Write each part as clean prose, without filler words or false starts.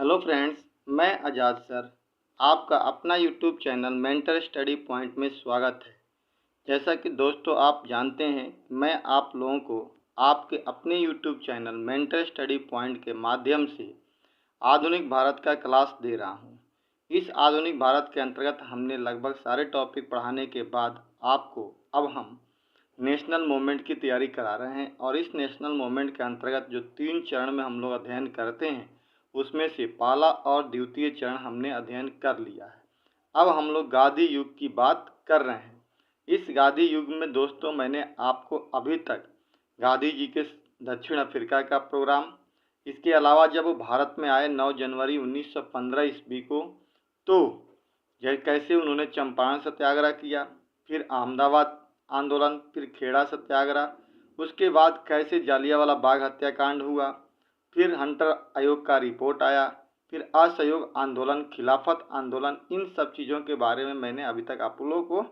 Hello friends, मैं आज़ाद sir. आपका अपना YouTube channel mentor study point में स्वागत है। जैसा कि दोस्तों आप जानते हैं, मैं आप लोगों को आपके अपने YouTube channel mentor study point के माध्यम से आधुनिक भारत का क्लास दे रहा हूं। इस आधुनिक भारत के अंतर्गत हमने लगभग सारे टॉपिक पढ़ाने के बाद आपको अब हम नेशनल मूवमेंट की तैयारी करा रहे हैं और इस नेशनल मूवमेंट के अंतर्गत जो 3 चरण में हम लोग अध्ययन करते हैं, उसमें से पहला और द्वितीय चरण हमने अध्ययन कर लिया है। अब हम लोग गांधी युग की बात कर रहे हैं। इस गांधी युग में दोस्तों मैंने आपको अभी तक गांधी जी के दक्षिण अफ्रीका का प्रोग्राम, इसके अलावा जब वो भारत में आए 9 जनवरी 1915 ईस्वी को, तो कैसे उन्होंने चंपारण सत्याग्रह किया, फिर अहमदाबाद आंदोलन, फिर खेड़ा सत्याग्रह, उसके बाद कैसे जालियांवाला बाग हत्याकांड हुआ, फिर हंटर आयोग का रिपोर्ट आया, फिर असहयोग आंदोलन, खिलाफत आंदोलन, इन सब चीज़ों के बारे में मैंने अभी तक आप लोगों को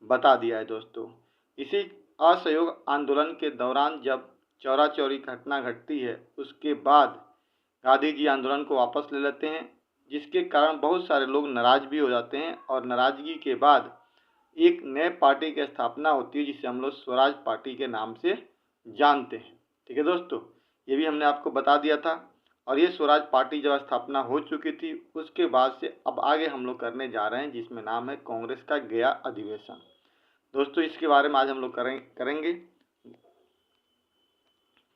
बता दिया है दोस्तों। इसी असहयोग आंदोलन के दौरान जब चौरा चौरी घटना घटती है, उसके बाद गांधी जी आंदोलन को वापस ले लेते हैं, जिसके कारण बहुत सारे लोग नाराज भी हो जाते हैं और नाराजगी के बाद एक नए पार्टी की स्थापना होती है, जिसे हम लोग स्वराज पार्टी के नाम से जानते हैं। ठीक है दोस्तों, ये भी हमने आपको बता दिया था। और ये स्वराज पार्टी जब स्थापना हो चुकी थी, उसके बाद से अब आगे हम लोग करने जा रहे हैं, जिसमें नाम है कांग्रेस का गया अधिवेशन। दोस्तों इसके बारे में आज हम लोग करेंगे।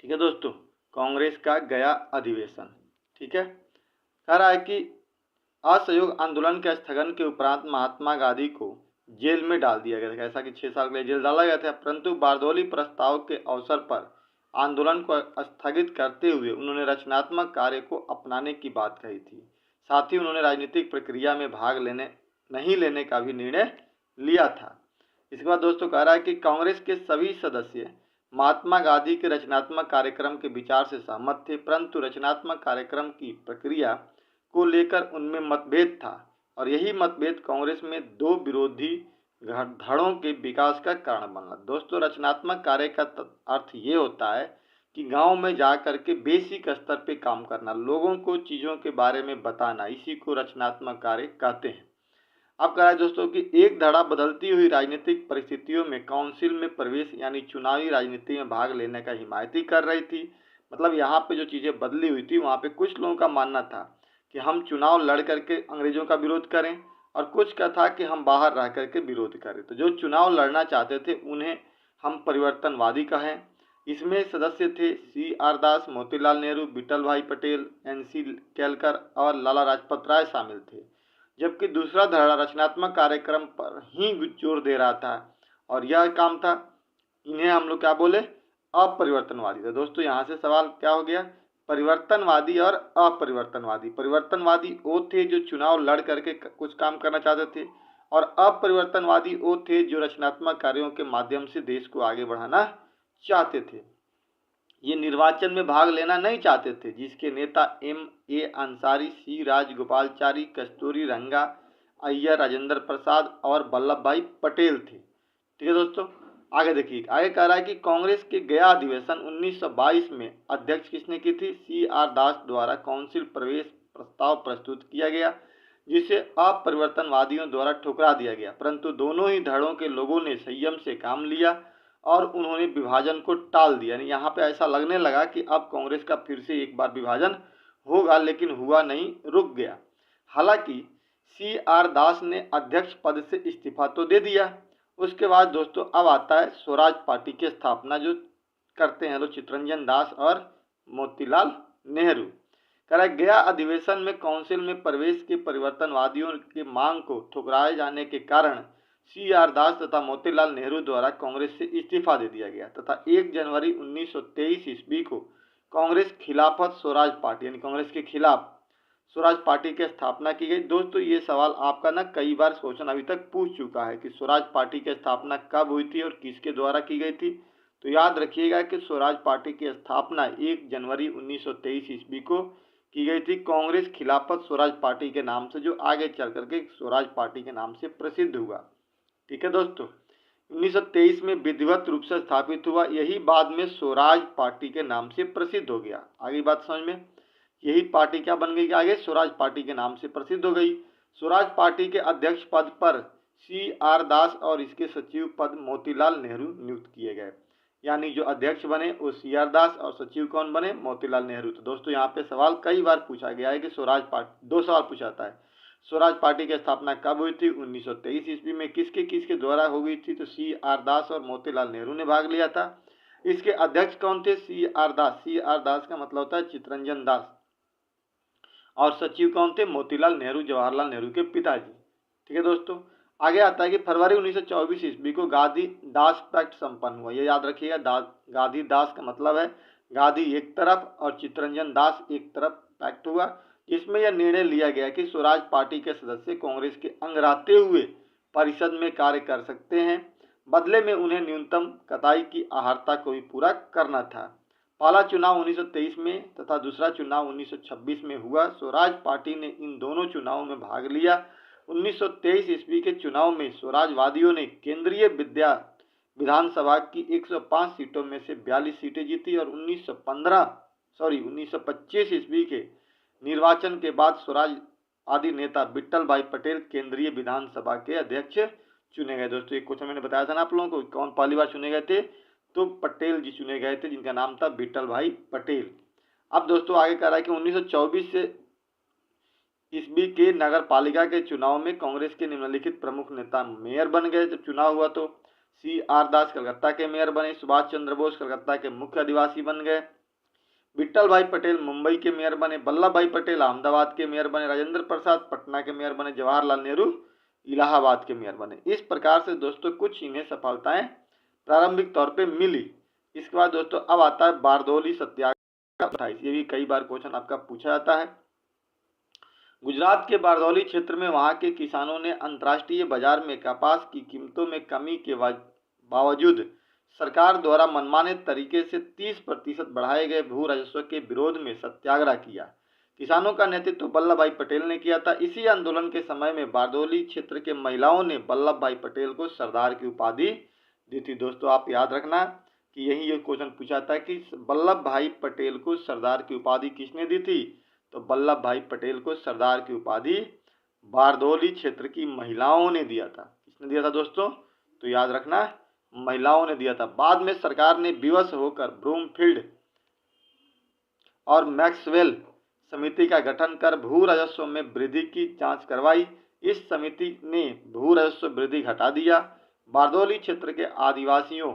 ठीक है दोस्तों, कांग्रेस का गया अधिवेशन। ठीक है, कह रहा है कि असहयोग आंदोलन के स्थगन के उपरांत महात्मा गांधी को जेल में डाल दिया गया था। ऐसा कि 6 साल के लिए जेल डाला गया था, परंतु बारदौली प्रस्ताव के अवसर पर आंदोलन को स्थगित करते हुए उन्होंने रचनात्मक कार्य को अपनाने की बात कही थी। साथ ही उन्होंने राजनीतिक प्रक्रिया में भाग नहीं लेने का भी निर्णय लिया था। इसके बाद दोस्तों कह रहा है कि कांग्रेस के सभी सदस्य महात्मा गांधी के रचनात्मक कार्यक्रम के विचार से सहमत थे, परंतु रचनात्मक कार्यक्रम की प्रक्रिया को लेकर उनमें मतभेद था और यही मतभेद कांग्रेस में दो विरोधी धड़ों के विकास का कारण बना। दोस्तों रचनात्मक कार्य का अर्थ ये होता है कि गांव में जा करके बेसिक स्तर पे काम करना, लोगों को चीज़ों के बारे में बताना, इसी को रचनात्मक कार्य कहते हैं। अब कह रहा है दोस्तों कि एक धड़ा बदलती हुई राजनीतिक परिस्थितियों में काउंसिल में प्रवेश यानी चुनावी राजनीति में भाग लेने का हिमायती कर रही थी। मतलब यहाँ पे जो चीज़ें बदली हुई थी, वहाँ पे कुछ लोगों का मानना था कि हम चुनाव लड़ करके अंग्रेजों का विरोध करें, और कुछ का था कि हम बाहर रह करके विरोध करें। तो जो चुनाव लड़ना चाहते थे उन्हें हम परिवर्तनवादी कहें। इसमें सदस्य थे CR दास, मोतीलाल नेहरू, विठल भाई पटेल, NC केलकर और लाला लाजपत राय शामिल थे। जबकि दूसरा धड़ा रचनात्मक कार्यक्रम पर ही जोर दे रहा था, और यह काम था, इन्हें हम लोग क्या बोले, अपरिवर्तनवादी। तो दोस्तों यहाँ से सवाल क्या हो गया, परिवर्तनवादी और अपरिवर्तनवादी। परिवर्तनवादी वो थे जो चुनाव लड़ करके कुछ काम करना चाहते थे, और अपरिवर्तनवादी वो थे जो रचनात्मक कार्यों के माध्यम से देश को आगे बढ़ाना चाहते थे। ये निर्वाचन में भाग लेना नहीं चाहते थे, जिसके नेता MA अंसारी, C राजगोपालचारी, कस्तूरी रंगा, अय्यर राजेंद्र प्रसाद और वल्लभ भाई पटेल थे। ठीक है दोस्तों, आगे देखिए, आगे कह रहा है कि कांग्रेस के गया अधिवेशन 1922 में अध्यक्ष किसने की थी, CR दास द्वारा काउंसिल प्रवेश प्रस्ताव प्रस्तुत किया गया, जिसे अपरिवर्तनवादियों द्वारा ठुकरा दिया गया, परंतु दोनों ही धड़ों के लोगों ने संयम से काम लिया और उन्होंने विभाजन को टाल दिया। यानी यहाँ पे ऐसा लगने लगा कि अब कांग्रेस का फिर से एक बार विभाजन होगा, लेकिन हुआ नहीं, रुक गया। हालांकि CR दास ने अध्यक्ष पद से इस्तीफा तो दे दिया। उसके बाद दोस्तों अब आता है स्वराज पार्टी की स्थापना, जो करते हैं लोग चित्तरंजन दास और मोतीलाल नेहरू। कह रहा है गया अधिवेशन में काउंसिल में प्रवेश के परिवर्तनवादियों की मांग को ठुकराए जाने के कारण CR दास तथा मोतीलाल नेहरू द्वारा कांग्रेस से इस्तीफा दे दिया गया तथा 1 जनवरी 1923 ईस्वी को कांग्रेस खिलाफत स्वराज पार्टी यानी कांग्रेस के खिलाफ स्वराज पार्टी की स्थापना की गई। दोस्तों ये सवाल आपका ना कई बार क्वेश्चन अभी तक पूछ चुका है कि स्वराज पार्टी की स्थापना कब हुई थी और किसके द्वारा की गई थी। तो याद रखिएगा कि स्वराज पार्टी की स्थापना 1 जनवरी 1923 ईस्वी को की गई थी, कांग्रेस खिलाफत स्वराज पार्टी के नाम से, जो आगे चल करके स्वराज पार्टी के नाम से प्रसिद्ध हुआ। ठीक है दोस्तों, 1923 में विधिवत रूप से स्थापित हुआ, यही बाद में स्वराज पार्टी के नाम से प्रसिद्ध हो गया। आगे बात समझ में। यही पार्टी क्या बन गई कि आगे स्वराज पार्टी के नाम से प्रसिद्ध हो गई। स्वराज पार्टी के अध्यक्ष पद पर CR दास और इसके सचिव पद मोतीलाल नेहरू नियुक्त किए गए। यानी जो अध्यक्ष बने वो CR दास और सचिव कौन बने, मोतीलाल नेहरू। तो दोस्तों यहाँ पे सवाल कई बार पूछा गया है कि स्वराज पार्टी, 2 सवाल पूछा जाता है। स्वराज पार्टी की स्थापना कब हुई थी, 1923 ईस्वी में। किसके किसके द्वारा हो गई थी, तो CR दास और मोतीलाल नेहरू ने भाग लिया था। इसके अध्यक्ष कौन थे, CR दास। CR दास का मतलब होता है चितरंजन दास, और सचिव कौन थे, मोतीलाल नेहरू, जवाहरलाल नेहरू के पिताजी। ठीक है दोस्तों, आगे आता है कि फरवरी 1924 ईस्वी को गांधी दास पैक्ट संपन्न हुआ। ये याद रखिएगा, गांधी दास का मतलब है गांधी एक तरफ और चितरंजन दास एक तरफ पैक्ट हुआ। इसमें यह निर्णय लिया गया कि स्वराज पार्टी के सदस्य कांग्रेस के अंग रहते हुए परिषद में कार्य कर सकते हैं, बदले में उन्हें न्यूनतम कताई की आहारता को भी पूरा करना था। पहला चुनाव 1923 में तथा दूसरा चुनाव 1926 में हुआ। स्वराज पार्टी ने इन दोनों चुनावों में भाग लिया। 1923 ईस्वी के चुनाव में स्वराजवादियों ने केंद्रीय विधानसभा की 105 सीटों में से 42 सीटें जीती और 1925 ईस्वी के निर्वाचन के बाद स्वराज आदि नेता विट्ठल भाई पटेल केंद्रीय विधानसभा के अध्यक्ष चुने गए। दोस्तों एक क्वेश्चन मैंने बताया था ना आप लोगों को, कौन पहली बार चुने गए थे, तो पटेल जी चुने गए थे, जिनका नाम था विट्ठल भाई पटेल। अब दोस्तों आगे कह रहा है कि 1924 से ईस्वी के नगर पालिका के चुनाव में कांग्रेस के निम्नलिखित प्रमुख नेता मेयर बन गए। जब चुनाव हुआ तो CR दास कलकत्ता के मेयर बने, सुभाष चंद्र बोस कलकत्ता के मुख्य अधिवासी बन गए, विट्ठल भाई पटेल मुंबई के मेयर बने, वल्लभ भाई पटेल अहमदाबाद के मेयर बने, राजेंद्र प्रसाद पटना के मेयर बने, जवाहरलाल नेहरू इलाहाबाद के मेयर बने। इस प्रकार से दोस्तों कुछ इन्हें सफलताएं प्रारंभिक तौर पे मिली। इसके बाद दोस्तों अब आता है बारदौली सत्याग्रह 28। ये भी कई बार क्वेश्चन आपका पूछा जाता है। गुजरात के बारदौली क्षेत्र में वहां के किसानों ने अंतर्राष्ट्रीय बाजार में कपास की कीमतों में कमी के बावजूद सरकार द्वारा मनमाने तरीके से 30% बढ़ाए गए भू राजस्व के विरोध में सत्याग्रह किया। किसानों का नेतृत्व वल्लभ भाई पटेल ने किया था। इसी आंदोलन के समय में बारदौली क्षेत्र के महिलाओं ने वल्लभ भाई पटेल को सरदार की उपाधि दी थी। दोस्तों आप याद रखना कि यही ये क्वेश्चन पूछा था कि वल्लभ भाई पटेल को सरदार की उपाधि किसने दी थी, तो वल्लभ भाई पटेल को सरदार की उपाधि बारदौली क्षेत्र की महिलाओं ने दिया था। किसने दिया था दोस्तों, तो याद रखना महिलाओं ने दिया था। बाद में सरकार ने विवश होकर ब्रूमफील्ड और मैक्सवेल समिति का गठन कर भू राजस्व में वृद्धि की जांच करवाई। इस समिति ने भू राजस्व वृद्धि घटा दिया। बारदौली क्षेत्र के आदिवासियों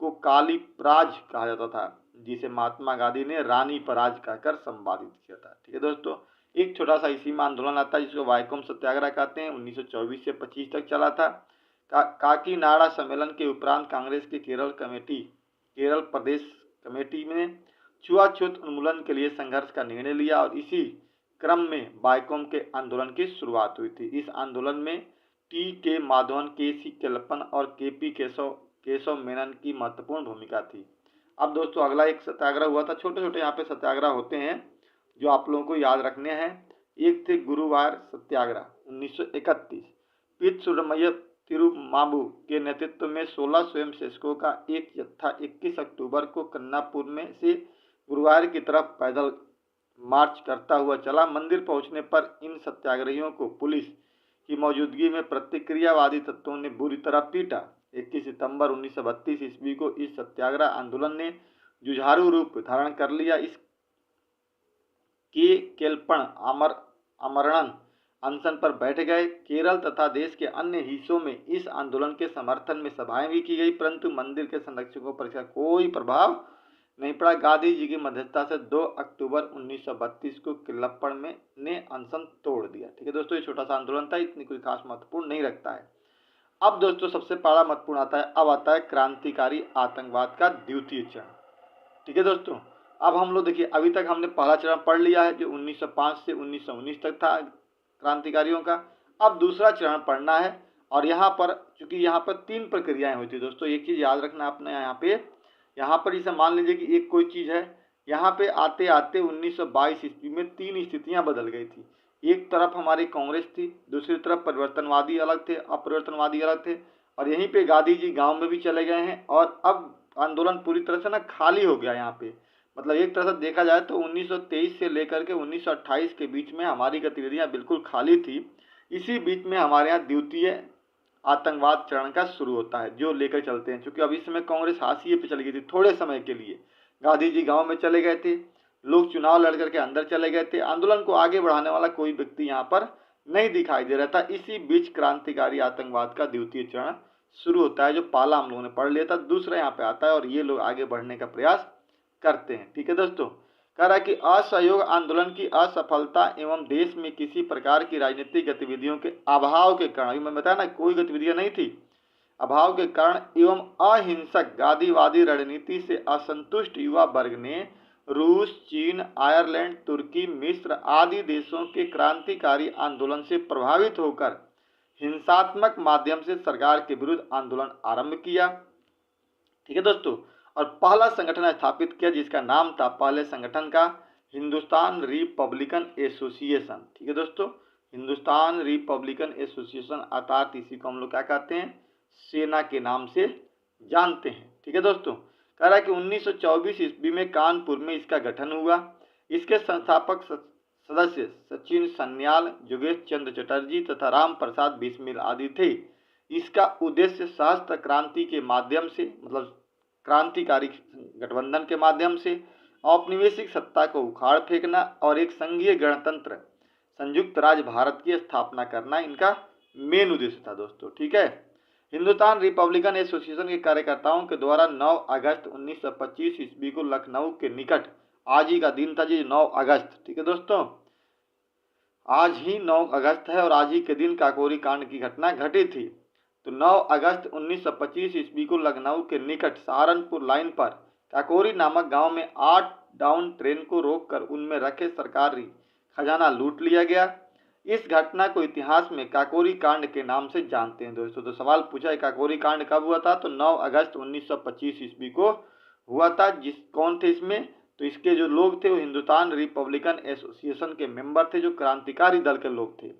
को काली पराज कहा जाता था, जिसे महात्मा गांधी ने रानी पराज कहकर संपादित किया था। ठीक है दोस्तों, एक छोटा सा इसी में आंदोलन आता है जिसको वाइकोम सत्याग्रह कहते हैं। 1924 से 25 तक चला था। काकीनाडा सम्मेलन के उपरांत कांग्रेस की केरल प्रदेश कमेटी में छुआछूत उन्मूलन के लिए संघर्ष का निर्णय लिया और इसी क्रम में वाइकोम के आंदोलन की शुरुआत हुई थी। इस आंदोलन में TK माधवन, KC केलप्पन और KP केशव मेनन की महत्वपूर्ण भूमिका थी। अब दोस्तों अगला एक सत्याग्रह हुआ था। छोटे छोटे यहाँ पे सत्याग्रह होते हैं जो आप लोगों को याद रखने हैं। एक थे गुरुवार सत्याग्रह 1931। पीत सुब्रमण्य तिरुमांबू के नेतृत्व में 16 स्वयंसेवकों का एक जत्था 21 अक्टूबर को कन्नापुर में से गुरुवार की तरफ पैदल मार्च करता हुआ चला। मंदिर पहुंचने पर इन सत्याग्रहियों को पुलिस की मौजूदगी में प्रतिक्रियावादी तत्वों ने बुरी तरह पीटा। 21 सितंबर 1932 ईस्वी को इस सत्याग्रह आंदोलन ने जुझारू रूप धारण कर लिया। इस के केलप्पन आमरण अनशन पर बैठ गए। केरल तथा देश के अन्य हिस्सों में इस आंदोलन के समर्थन में सभाएं भी की गई, परंतु मंदिर के संरक्षकों पर इसका कोई प्रभाव नहीं पड़ा। गांधी जी की मध्यस्थता से 2 अक्टूबर 1932 को केलप्पन ने अनशन तोड़ दिया। ठीक है दोस्तों, ये छोटा सा आंदोलन था, इतनी कोई खास महत्वपूर्ण नहीं रखता है। अब दोस्तों सबसे बड़ा महत्वपूर्ण आता है, अब आता है क्रांतिकारी आतंकवाद का द्वितीय चरण। ठीक है दोस्तों, अब हम लोग देखिए अभी तक हमने पहला चरण पढ़ लिया है जो 1905 से 1919 तक था क्रांतिकारियों का। अब दूसरा चरण पढ़ना है और यहाँ पर चूंकि यहाँ पर 3 प्रक्रियाएं हुई थी दोस्तों। एक चीज याद रखना आपने यहाँ पर जैसे मान लीजिए कि एक कोई चीज है, यहाँ पे आते आते 1922 ईस्वी में 3 स्थितियां बदल गई थी। एक तरफ हमारी कांग्रेस थी, दूसरी तरफ परिवर्तनवादी अलग थे, अपरिवर्तनवादी अलग थे, और यहीं पे गांधी जी गांव में भी चले गए हैं और अब आंदोलन पूरी तरह से ना खाली हो गया। यहाँ पे मतलब एक तरह से देखा जाए तो 1923 से लेकर के 1928 के बीच में हमारी गतिविधियां बिल्कुल खाली थी। इसी बीच में हमारे यहाँ द्वितीय आतंकवाद चरण का शुरू होता है, जो लेकर चलते हैं। क्योंकि अब इस समय कांग्रेस हाशिए पे चली गई थी थोड़े समय के लिए। गांधी जी गांव में चले गए थे, लोग चुनाव लड़ करके अंदर चले गए थे, आंदोलन को आगे बढ़ाने वाला कोई व्यक्ति यहाँ पर नहीं दिखाई दे रहा था। इसी बीच क्रांतिकारी आतंकवाद का द्वितीय चरण शुरू होता है, जो पहला हम लोगों ने पढ़ लिया था। दूसरा यहाँ पे आता है और ये लोग आगे बढ़ने का प्रयास करते हैं। ठीक है दोस्तों, कह रहा है कि असहयोग आंदोलन की असफलता एवं देश में किसी प्रकार की राजनीतिक गतिविधियों के अभाव के कारण, मैं बताया ना कोई गतिविधियां नहीं थी, अभाव के कारण एवं अहिंसक गांधीवादी रणनीति से असंतुष्ट युवा वर्ग ने रूस, चीन, आयरलैंड, तुर्की, मिस्र आदि देशों के क्रांतिकारी आंदोलन से प्रभावित होकर हिंसात्मक माध्यम से सरकार के विरुद्ध आंदोलन आरंभ किया। ठीक है दोस्तों, और पहला संगठन स्थापित किया जिसका नाम था पहले संगठन का हिंदुस्तान रिपब्लिकन एसोसिएशन। ठीक है दोस्तों, हिंदुस्तान रिपब्लिकन एसोसिएशन, अर्थात इसी को हम लोग क्या कहते हैं, सेना के नाम से जानते हैं। ठीक है दोस्तों, कह रहा है कि 1924 ईस्वी में कानपुर में इसका गठन हुआ। इसके संस्थापक सदस्य सचिन सन्याल, योगेश चंद्र चटर्जी तथा राम प्रसाद बिस्मिल आदि थे। इसका उद्देश्य सशस्त्र क्रांति के माध्यम से, मतलब क्रांतिकारी गठबंधन के माध्यम से औपनिवेशिक सत्ता को उखाड़ फेंकना और एक संघीय गणतंत्र संयुक्त राज्य भारत की स्थापना करना इनका मेन उद्देश्य था दोस्तों। ठीक है, हिंदुस्तान रिपब्लिकन एसोसिएशन के कार्यकर्ताओं के द्वारा 9 अगस्त 1925 ईस्वी को लखनऊ के निकट, आज ही का दिन था जी 9 अगस्त। ठीक है दोस्तों, आज ही 9 अगस्त है और आज ही के दिन काकोरी कांड की घटना घटी थी। तो 9 अगस्त 1925 ईस्वी को लखनऊ के निकट सहारनपुर लाइन पर काकोरी नामक गांव में 8 डाउन ट्रेन को रोककर उनमें रखे सरकारी खजाना लूट लिया गया। इस घटना को इतिहास में काकोरी कांड के नाम से जानते हैं दोस्तों। तो सवाल पूछा है काकोरी कांड कब हुआ था, तो 9 अगस्त 1925 ईस्वी को हुआ था। कौन थे इसमें, तो इसके जो लोग थे वो हिंदुस्तान रिपब्लिकन एसोसिएशन के मेंबर थे, जो क्रांतिकारी दल के लोग थे।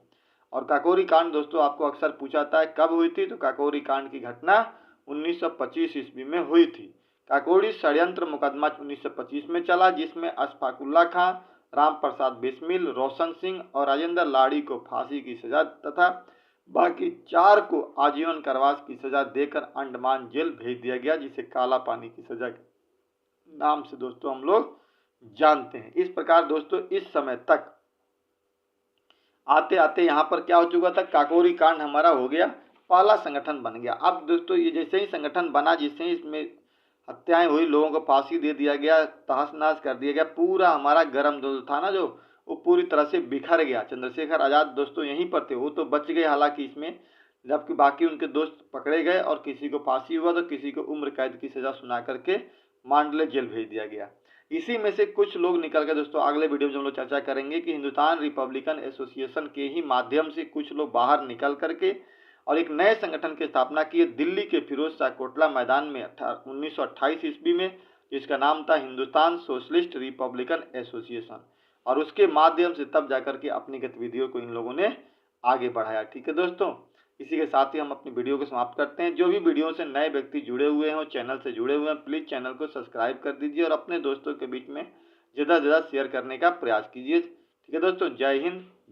और काकोरी कांड दोस्तों आपको अक्सर पूछा जाता है कब हुई थी, तो काकोरी कांड की घटना 1925 ईस्वी में हुई थी। काकोरी षड्यंत्र मुकदमा 1925 में चला, जिसमें अशफाकुल्ला खां, राम प्रसाद बिस्मिल, रोशन सिंह और राजेंद्र लाड़ी को फांसी की सजा तथा बाकी 4 को आजीवन कारावास की सजा देकर अंडमान जेल भेज दिया गया, जिसे काला पानी की सजा के नाम से दोस्तों हम लोग जानते हैं। इस प्रकार दोस्तों इस समय तक आते आते यहाँ पर क्या हो चुका था, काकोरी कांड हमारा हो गया, पहला संगठन बन गया। अब दोस्तों ये जैसे ही संगठन बना, जिससे ही इसमें हत्याएं हुई, लोगों को फांसी दे दिया गया, तहस नहस कर दिया गया, पूरा हमारा गर्म जो था ना, जो वो पूरी तरह से बिखर गया। चंद्रशेखर आज़ाद दोस्तों यहीं पर थे, वो तो बच गए हालांकि इसमें, जबकि बाकी उनके दोस्त पकड़े गए और किसी को फांसी हुआ तो किसी को उम्र कैद की सजा सुना करके मांडले जेल भेज दिया गया। इसी में से कुछ लोग निकल के दोस्तों अगले वीडियो में हम लोग चर्चा करेंगे कि हिंदुस्तान रिपब्लिकन एसोसिएशन के ही माध्यम से कुछ लोग बाहर निकल करके और एक नए संगठन की स्थापना की दिल्ली के फिरोज शाह कोटला मैदान में 1928 ईस्वी में, जिसका नाम था हिंदुस्तान सोशलिस्ट रिपब्लिकन एसोसिएशन। और उसके माध्यम से तब जाकर के अपनी गतिविधियों को इन लोगों ने आगे बढ़ाया। ठीक है दोस्तों, इसी के साथ ही हम अपनी वीडियो को समाप्त करते हैं। जो भी वीडियो से नए व्यक्ति जुड़े हुए हैं, चैनल से जुड़े हुए हैं, प्लीज़ चैनल को सब्सक्राइब कर दीजिए और अपने दोस्तों के बीच में ज़्यादा से ज़्यादा शेयर करने का प्रयास कीजिए। ठीक है दोस्तों, जय हिंद,